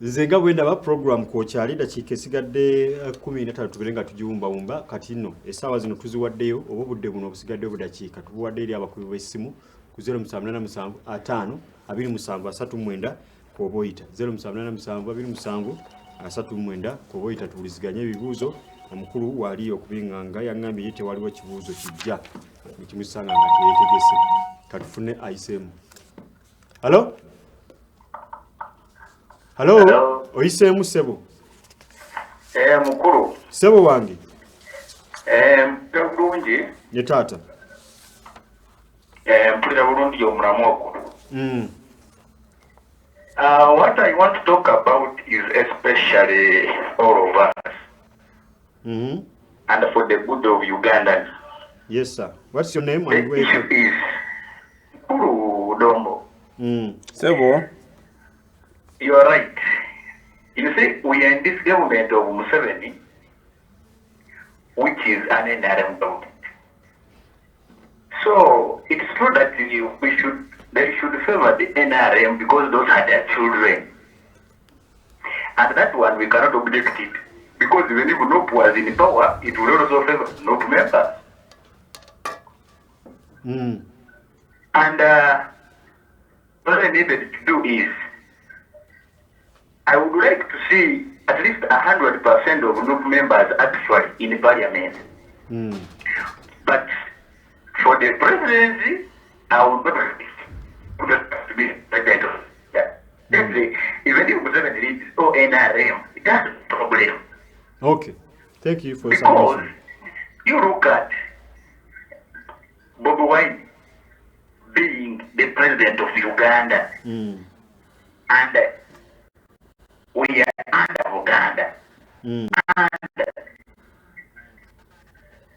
Zenga bwenda ba program kochali dakiika esigadde 13 tubere nga tujiwumbawumba kati nno essaawa zino tuziwaddeyo oba obudde buno obusigadde obudakiika tubuwadde eri abakubi b'essimu ku 0787 5 27 39 koboyita 0787 27 39 koboyita tuwuliziganye ebibuuzo omukulu wali okubinganga yangambye yite waliwo kibuuzo kijja ekimusanga nga teyetegese katufune ayisemu. Hello? Oyisemu sebo? Mukuru. Sebo wange? Bulungi. Ye taata. Mpulira bulungi omulamu ogwo. What I want to talk about is especially all of us. And for the good of Ugandans. Yes, sir. What's your name? The issue is Mukuru Dombo. Sebo? You are right. You see, we are in this government of Museveni, which is an NRM government. So it's true that they should favor the NRM because those are their children. And that one we cannot object it. Because even if NOP was in power, it will also favor NOP members. And what I needed to do is, I would like to see at least 100% of NOP members actually in parliament. But for the presidency, I would not to be president. Even if Museveni leads or NRM, that's a problem. Okay. Thank you for because submission. You look at Bobi Wine being the president of Uganda, and we are under Uganda, and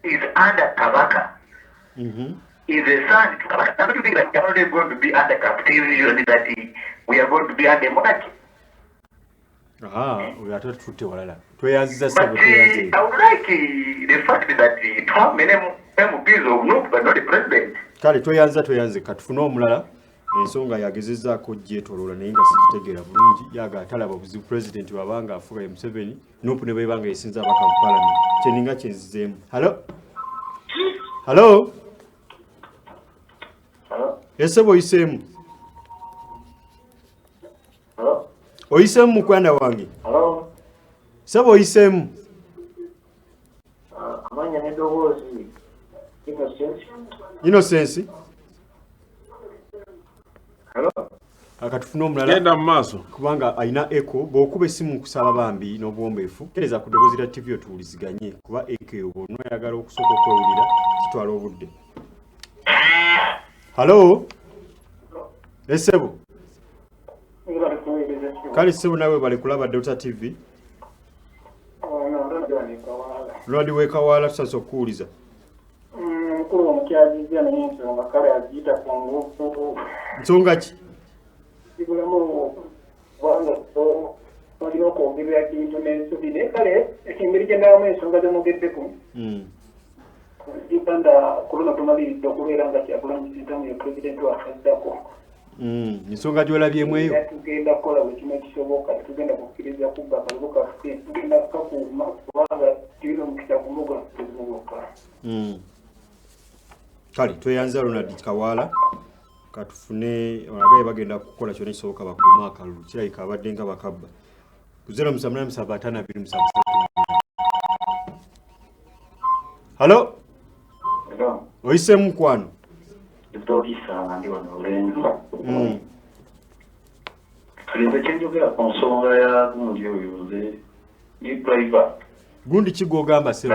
is under Kabaka, is a son to Kabaka. Don't you think that we are not going to be under captivity, that we are going to be under monarchy? We are not true to Walala. But I would like the fact that how many MPs of NOP but not the president. Kale tweyanze katufuna omulala ensonga yagezezzaako gyetoloola naye nga sikitegeera bulungi yaga atalaba buzibu president wabanga afuga Museveni NOP ne bwebanga yesinza abaka mu parliament kyeninga kyenzizeemu. Hello? Esebo oyiseemu? Oyiseemu mukwanda wange? Sebo oyiseemu? Amanya nedoboozi Innocence? Akatufuna omulala genda mu maaso kubanga alina echo bw'okuba essimu kusaba bambi n'obuwombeefu kereza ku ddoboozi lya TV otuwuliziganye kuba echo eyo bw'onooyagala oyagala okusooka okwewulira kitwala obudde. Hello? Esebo? Kale Sebo nawe bali kulaba Delta TV? Lwadi wekawala tusasa okuwuliza. Mukuru omukyaziza naye ensonga kale agiyita ku ngufu. Nsonga ki? Kibulamu kubanga olina okwogerera kintu n'ensobi naye kale engeri gye ndabamu ensonga zemugeddeko. Uganda kulona tumaliridde okubeera nga Kyagulanyi Ssentamu ye pulezidenti wafaddako. Ensonga gy'olabyemu eyo? Tugenda kukola buli kimu ekisoboka tetugenda kukkiriza kubba akalibu kaffe tugenda kukakuuma kubanga tulina omukisa kumuga tezimugoka. Kale tweyanza Ronald Kawala katufune abagaye bagenda kukola kyonna ekisoboka bakuuma akalulu kirabika abadde nga bakabba ku 07875273. Hello? Oyiseemu mukwano? Tulize kyenjogera ku nsonga ya gundi oyo ni private. Gundi ki gw'ogamba Sebo?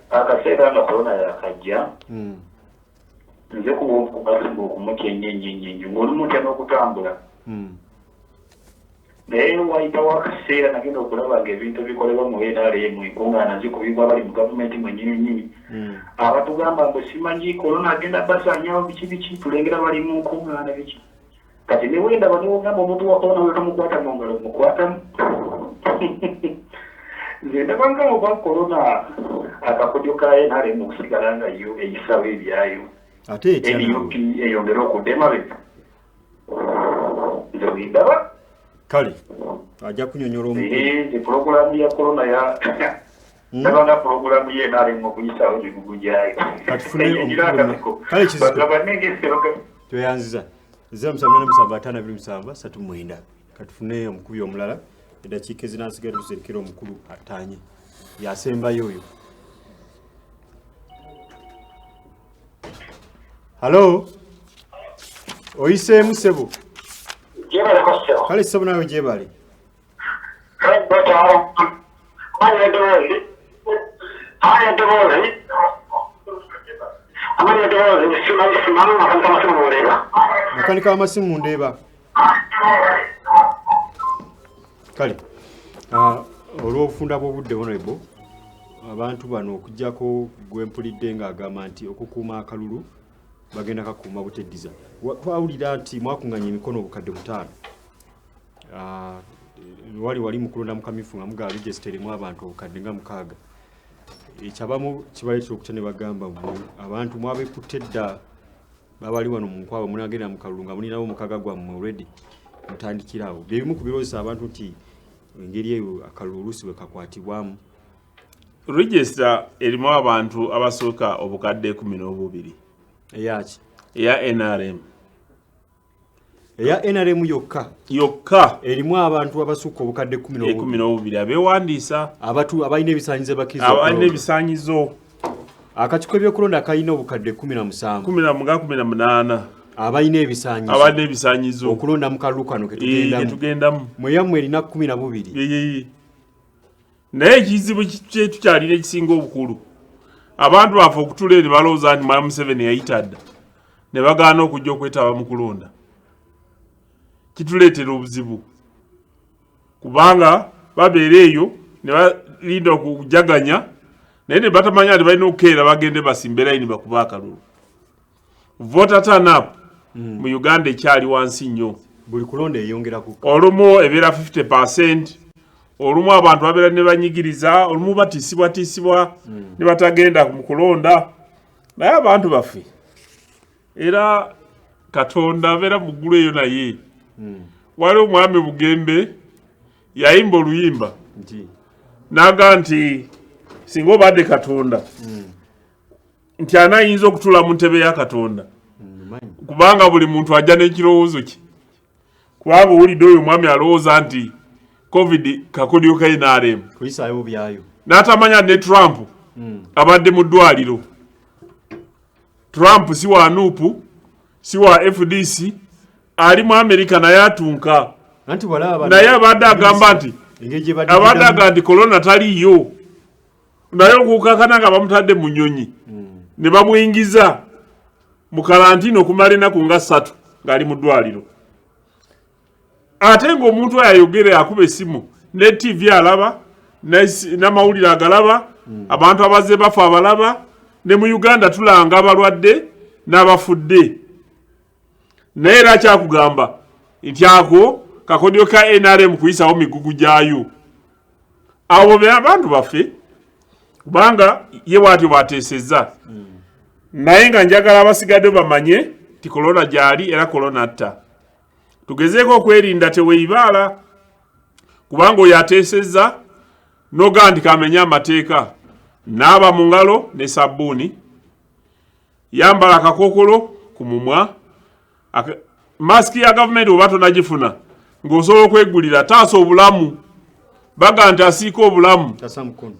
Akaseera nga korona yakajja nze kubasinga okumutya ennyo ng'oli mutya n'okutambula. Naye wayitawo akaseera nagenda okulaba ng'ebintu bikolebwa mu NRM enkungaana zikubibwa bali mu gavumenti mwennyini. Abatugamba mbu simanyi korona agenda basaanyawo biki tulengera bali mu nkungaana biki. Kati ne wenda baniwogamba omuntu wa korona we tomukwata mu ngalo mukwatamu. Nze ndabanga oba korona akakodyo ka NRM okusigala nga yo eyisawo ebyayo. Ate etya NUP eyongera okudda emabega. Nze bwindaba kale ajja kunyonyola omukulu program ya corona ya nabanga program ye nali mu kuyisa ebigugu gyayo katufune omukulu kale kiziko tweyanziza 07875277 katufune omukubi omulala eddakiika ezinansigala tuserekera omukulu atanye yasembayo oyo. Halo oyiseemu sebo kale sebo nawe gyebale makanika w'amasimu mundeeba kale olw'obufunda bw'obudde honorable abantu bano okujjako gwempulidde ng'agamba nti okukuuma akalulu bagenda kakuuma buteddiza. Twawulira nti mwakunganya emikono obukadde 5 wali mu kulonda mu kamyufu nga muga registeremu abantu obukadde nga 6 ekyabamu kibaleetera okutya ne bagamba abantu mwabekutte dda babali wano mu nkwaba munagenda mu kalulu nga mulinawo mukaga gwammwe already mutandikirawo bye bimu ku birowooza abantu nti engeri eyo akalulu oluusi bwe kakwatibwamu. Register erimu abantu abasooka obukadde 12 eyaki eya NRM eya NRM yokka erimu abantu abasooka obukadde 12 abeewandiisa abalina ebisaanyizo ebisaanyizo akakiiko ebyokulonda akalina obukadde 17 abalina ebisaanyizo okulonda mu kalulu kano ketugendamu mweyammwe erina 12 naye ekizibu kyetukyalira ekisinga obukulu abantu baffe okutula ne balowooza nti Mwami Museveni yayita dda ne bagaana okujja okwetaba mu kulonda kituleetera obuzibu kubanga babeera eyo ne balinda okujaganya naye ne batamanya nti balina okukeera bagende basimbe layini bakuba akalulu. Voter turn up mu Uganda ekyali wansi nnyo, buli kulonda eyongeraku olumu ebeera 50%, olumu abantu babeera ne banyigiriza, olumu batiisibwa ne batagenda mu kulonda. Naye abantu baffe era Katonda abeera mu ggulu eyo naye waliwo omwami Bugembe yayimba oluyimba naga nti singa obadde Katonda nti anayinza okutula mu ntebe ya Katonda kubanga buli muntu ajja n'ekirowoozo kye. Kubanga owulidde oyo omwami alowooza nti COVID kakodyo ka NRM kuyisayo byayo n'atamanya ne Trump abadde mu ddwaliro. Trump si wa NUP si wa FDC ali mu Amerika naye atunka naye abadde agamba nti corona taliyo naye okukakana nga bamutadde mu nnyonyi ne bamuyingiza mu karantini okumala ennaku nga 3 ng'ali mu ddwaliro. Ate ng'omuntu oyo ayogere akuba essimu ne TV alaba n'amawulire agalaba abantu abazze bafa abalaba ne mu Uganda tulanga abalwadde n'abafudde. Naye era kyakugamba nti ako kakodyo ka NRM kuyisawo migugu gyayo. Abo be abantu baffe kubanga ye bwatyo bwateesezza. Naye nga njagala abasigadde bamanye ti corona gyali era corona atta. Tugezeeko okwerinda teweeyibaala kubanga oyo ateesezza noga nti kamenya amateeka. Naaba mu ngalo ne sabbuuni, yambala akakookolo ku mumwa, masiki ya gavumenti oba tonagifuna ng'osobola okwegulira taasa obulamu. Baga nti asiika obulamu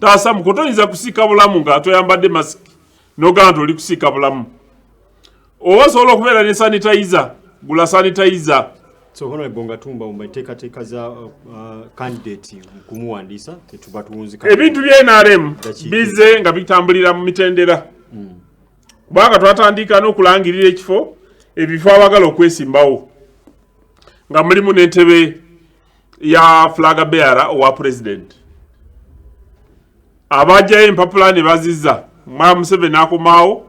taasa mukono. Toyinza kusiika bulamu nga toyambadde masiki noga nti oli kusiika bulamu. Oba osobola okubeera ne sanitizer, gula sanitizer. So hono ebonga tumba umeteeka za candidate kumuwandiisa tetuba tuwunzika ebintu bya NRM bize nga bitambulira mu mitendera. Kubanga twatandika n'okulangirira ekifo ebifo abagala okwesimbawo nga mulimu n'entebe ya flag bearer owa president. Abajjayo empapula ne bazizza Mwami Museveni akomaawo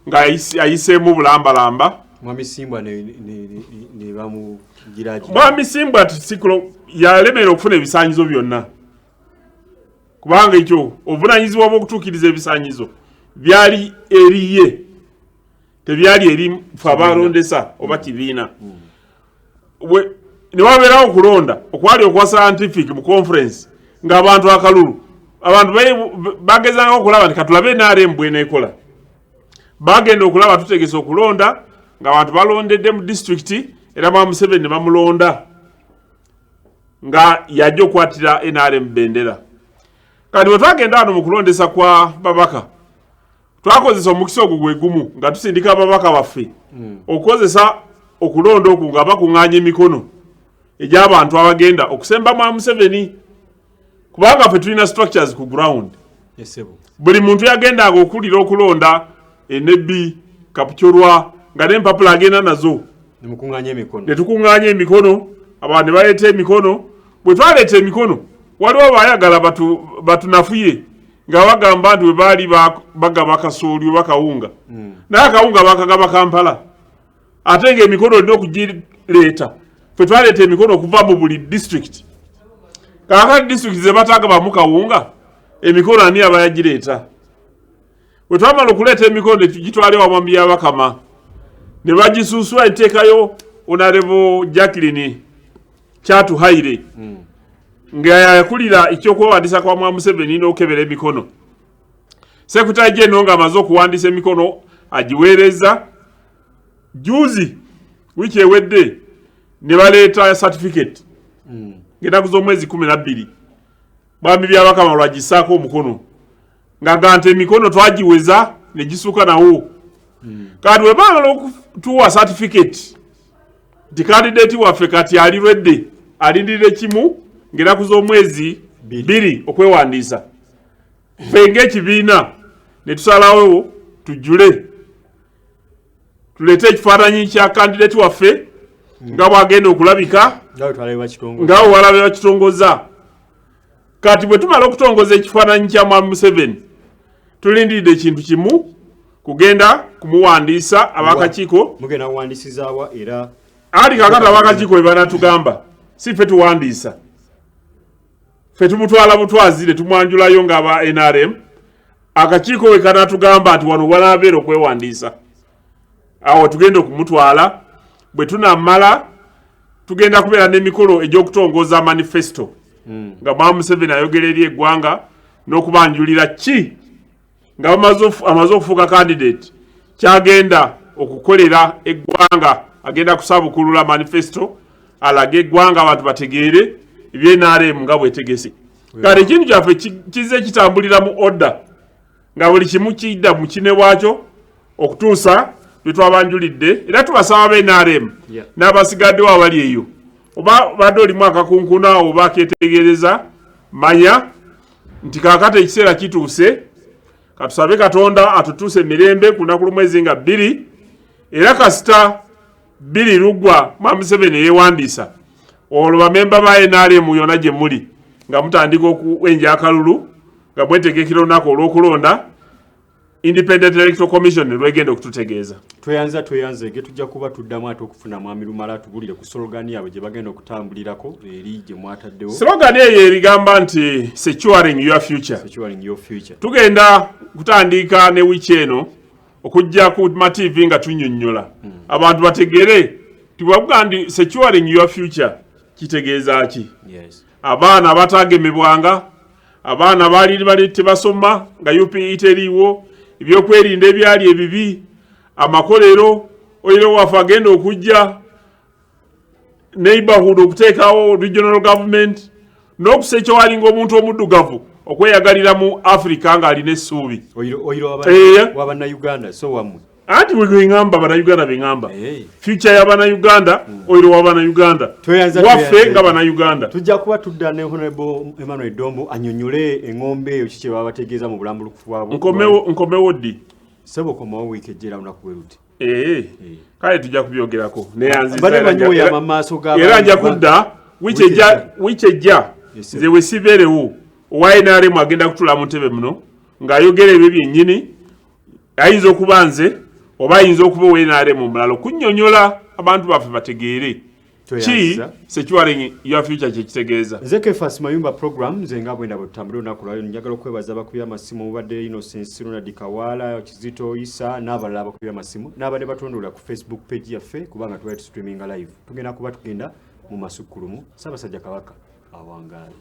nga ayiseemu bulambalamba. Mwami Simbwa ne bamu giraji. Mwami Simbwa tisikolo yalemera okufuna ebisaanyizo byonna. Kubanga ekyo obuvunanyizibwa bw'okutuukiriza ebisaanyizo byali eriye tebyali eri abalondesa oba kibiina. ne wabeerawo okulonda okwali okwa scientific mu conference ng'abantu akalulu abantu bagezangako okulaba nti katulabe NRM bw'eneekola bagenda okulaba tutegese okulonda ng'abantu balondedde mu district era Museveni ne bamulonda nga yajja okwatira NRM bendera. Kati bwe twagenda wano mu kulondesa kwa babaka twakozesa omukisa ogwo gwe gumu nga tusindika ababaka baffe okukozesa okulonda okwo nga bakuŋŋaanya emikono egy'abantu abagenda okusemba Museveni kubanga ffe tulina structures ku ground. Buli muntu yagendanga okulira okulonda enebbi Kapchorwa nga n'empapula agenda nazo ne tukuŋŋaanya emikono abantu ne baleeta emikono. Bwe twaleeta emikono waliwo bayagala batunafuye nga bagamba nti we baali bagaba kasooli oba kawunga naye akawunga bakagaba Kampala ate ng'emikono olina okugireeta. Ffe twaleeta emikono okuva mu buli district kakati district ze batagabamu kawunga emikono ani aba yagireeta. Bwe twamala okuleeta emikono ne tugitwala ewamwami y'Abakama ne bagisuusula etteekayo Honorable Jacqueline Kyatuhaire nga yakulira ekyokwewandiisa kwa Museveni n'okebera emikono. Secretary General nga amaze okuwandiisa emikono agiweereza juzi wiki ewedde ne baleeta certificate ng'ennaku z'omwezi 12 bwami by'Abakama lwagisaako omukono nga nti emikono twagiweza ne gisuuka nawo. Kati bwe baagala okutuwa certificate nti candidate waffe kati ali redde alindirire kimu ng'ennaku z'omwezi 2 okwewandiisa. Ffe ng'ekibiina ne tusalawo tujjule tuleete ekifaananyi kya candidate waffe nga bw'agenda okulabika ng'awo walabe bakitongoza. Kati bwe tumala okutongoza ekifaananyi kya Mwami Museveni tulindiridde ekintu kimu kugenda kumuwandiisa abakakiiko. Mugenda kuwandiisizaawa era ali kakati abakakiiko bwe banatugamba si ffe tuwandiisa, ffe tumutwala butwazire tumwanjulayo ng'aba NRM. Akakiiko we kanatugamba nti wano wanabeera okwewandiisa awo tugenda okumutwala. Bwe tunamala tugenda kubeera n'emikolo egy'okutongoza manifesto nga Mwami Museveni ayogera eri eggwanga n'okubanjulira ki nga amaze okufuuka candidate kyagenda okukolera eggwanga. Agenda kusaabukulula manifesto alage eggwanga abantu bategeere ebye-NRM nga bwetegese. Kale ekintu kyaffe kize kitambulira mu order nga buli kimu kidda mu kine bwakyo okutuusa lwe twabanjulidde era tubasaba be-NRM n'abasigaddewo abali eyo oba badde olimu akakunkuna oba ketegereza manya nti kaakati ekiseera kituuse katusabe Katonda atutuuse emirembe ku lunaku lw'omwezi nga 2 era kasita 2 luggwa Mwami Museveni yeewandiisa olwo bamemba ba NRM yonna gye muli nga mutandika okuwenja akalulu nga mwetegekera olunaku olw'okulonda Independent Electoral Commission lwegenda okututegeeza. Tweyanze ge tujja kuba tuddamu ate okufuna Mwami Lumala tubulire ku slogan yabwe gye bagenda okutambulirako eri gye mwataddewo. Slogan eyo erigamba nti securing your future. Securing your future. Tugenda kutandika ne wiki eno okujja ku TV nga tunnyonnyola abantu bategere tibwavuga ndi securing your future kitegeeza ki. Yes. Abaana abatagemebwanga, abaana bali tebasoma nga UPE teriiwo, ebyokwerinda ebyali ebibi, amakolero oyiro wafa agenda okujja neighborhood okuteekawo regional government n'okuseekya walinga omuntu omuddugavu okweyagalira mu Africa ng'alina essuubi. Oyiro wabana Uganda so wamwe. Anti bwe ngamba bana Uganda bengamba. Future ya bana Uganda oyiro wabana Uganda. Waffe nga bana Uganda. Tujja kuba tudda ne Honorable Emmanuel Dombo anyonyole engombe eyo kiki baba bategeeza mu bulambulukufu bwabo. Nkomewo ddi. Sebo komawo week ejjera unaku weruti. Kale tujja kubyogerako. Era nja kudda wiche ejja nze we sibeerewo owa NRM agenda kutula mu ntebe muno ng'ayogera ebyo byennyini ayinza okuba nze oba ayinza okuba owa NRM omulala okunnyonnyola abantu baffe bategeere ki securing your future kyekitegeeza. Nze Kefas Mayumba program nze nga bwenda butambula olunaku lwaleero njagala okwebaza abakubi amasimu mubadde Innocent Ronald Kawala Kizito Isa n'abalala abakubi amasimu n'abadde batondola ku Facebook page yaffe kubanga tuba streaming live. Tugenda mu masukkulumu Ssaabasajja Kabaka awangaale.